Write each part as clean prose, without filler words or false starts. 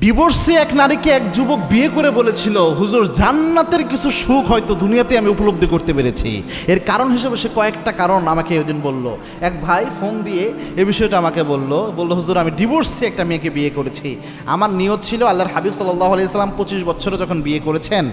ডিভোর্সে এক নারীকে এক যুবক বিয়ে করে বলেছিল, হুজুর জান্নাতের কিছু সুখ হয়তো দুনিয়াতে আমি উপলব্ধি করতে পেরেছি। এর কারণ হিসেবে সে কয়েকটা কারণ আমাকে ওই দিন বলল। এক ভাই ফোন দিয়ে এই বিষয়টা আমাকে বলল, হুজুর আমি ডিভোর্সে একটা মেয়েকে বিয়ে করেছি। আমার নিয়ত ছিল আল্লাহর হাবিব সাল্লাল্লাহু আলাইহি সাল্লাম 25 বছরে যখন বিয়ে করেছেন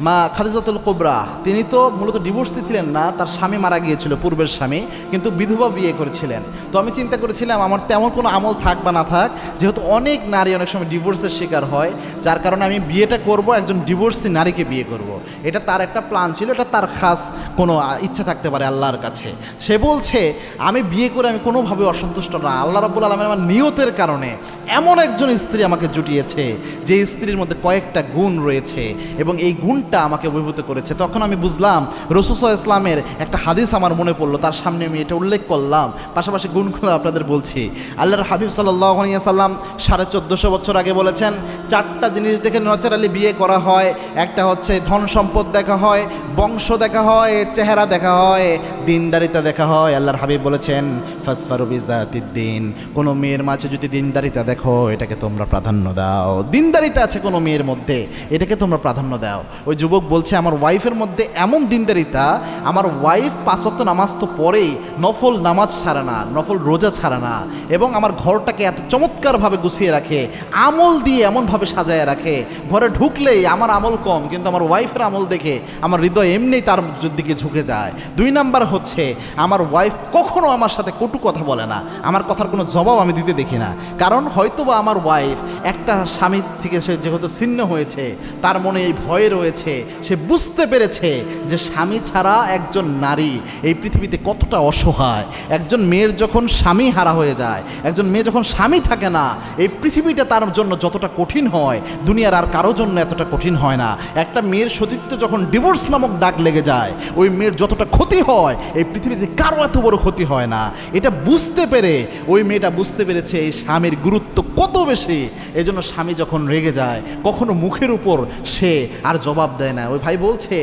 মা খাদিজাতুল কুবরা, তিনি তো মূলত ডিভোর্সে ছিলেন না, তার স্বামী মারা গিয়েছিল, পূর্বের স্বামী, কিন্তু বিধবা বিয়ে করেছিলেন। তো আমি চিন্তা করেছিলাম আমার তেমন কোনো আমল থাক বা না থাক, যেহেতু অনেক নারী অনেক সময় ডিভোর্সের শিকার হয়, যার কারণে আমি বিয়েটা করব, একজন ডিভোর্সি নারীকে বিয়ে করব। এটা তার একটা প্ল্যান ছিল, এটা তার খাস কোনো ইচ্ছা থাকতে পারে আল্লাহর কাছে। সে বলছে আমি বিয়ে করে আমি কোনোভাবে অসন্তুষ্ট না, আল্লাহ রাব্বুল আলামিন আমার নিয়তের কারণে এমন একজন স্ত্রী আমাকে জুটিয়েছে যে স্ত্রীর মধ্যে কয়েকটা গুণ রয়েছে এবং এই গুণটা আমাকে অভিভূত করেছে। তখন আমি বুঝলাম রাসূল সাল্লাল্লাহু আলাইহি ওয়াসাল্লামের একটা হাদিস আমার মনে পড়লো, তার সামনে আমি এটা উল্লেখ করলাম, পাশাপাশি গুণগুলো আপনাদের বলছি। আল্লাহর হাবিব সাল্লাল্লাহু আলাইহি ওয়াসাল্লাম 1450 বছর আগে বলেছেন, 4টা জিনিস দেখে ন্যাচারালি বিয়ে করা হয়। একটা হচ্ছে ধন সম্পদ দেখা হয়, বংশ দেখা হয়, চেহারা দেখা হয়, দিনদারিতা দেখা হয়। আল্লাহর হাবিব বলেছেন ফাসফারু বিজাতিদ্দিন, কোনো মেয়ের মাঝে যদি দিনদারিতা দেখো এটাকে তোমরা প্রাধান্য দাও। দিনদারিতা আছে কোনো মেয়ের মধ্যে, এটাকে তোমরা প্রাধান্য দাও। ওই যুবক বলছে আমার ওয়াইফের মধ্যে এমন দিনদারিতা, আমার ওয়াইফ 5 ওয়াক্ত নামাজ তো পড়েই, নফল নামাজ ছাড়ে না, নফল রোজা ছাড়ে না, এবং আমার ঘরটাকে এত চমৎকারভাবে গুছিয়ে রাখে, আমল দিয়ে এমনভাবে সাজায় রাখে, ঘরে ঢুকলেই আমার আমল কম কিন্তু আমার ওয়াইফের আমল দেখে আমার হৃদয় এমনিই তার দিকে ঝুঁকে যায়। 2 নাম্বার হচ্ছে আমার ওয়াইফ কখনো আমার সাথে কটু কথা বলে না, আমার কথার কোনো জবাব আমি দিতে দেখি না। কারণ হয়তোবা আমার ওয়াইফ একটা স্বামী থেকে সে যেহেতু ছিন্ন হয়েছে, তার মনে এই ভয় রয়েছে, সে বুঝতে পেরেছে যে স্বামী ছাড়া একজন নারী এই পৃথিবীতে কতটা অসহায়। একজন মেয়ের যখন স্বামী হারা হয়ে যায়, একজন মেয়ে যখন স্বামী থাকে না, এই পৃথিবীটা তার জন্য যতটা কঠিন হয় দুনিয়ার আর কারো জন্য এতটা কঠিন হয় না। একটা মেয়ের সতীত্বে যখন ডিভোর্স নামক দাগ লেগে যায়, ওই মেয়ের যতটা ক্ষতি হয় এই পৃথিবীতে কারো এত বড় ক্ষতি হয় না। এটা বুঝতে পেরে ওই মেয়েটা বুঝতে পেরেছে এই স্বামীর গুরুত্ব কত বেশি। এই জন্য স্বামী যখন রেগে যায় কখনো মুখের উপর সে আর জবাব দেয় না। ওই ভাই বলছে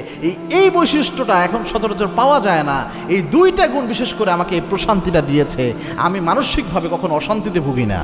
এই বৈশিষ্ট্যটা এখন সচরাচর পাওয়া যায় না। এই 2টা গুণ বিশেষ করে আমাকে এই প্রশান্তিটা দিয়েছে, আমি মানসিকভাবে কখনো অশান্তিতে ভুগি না।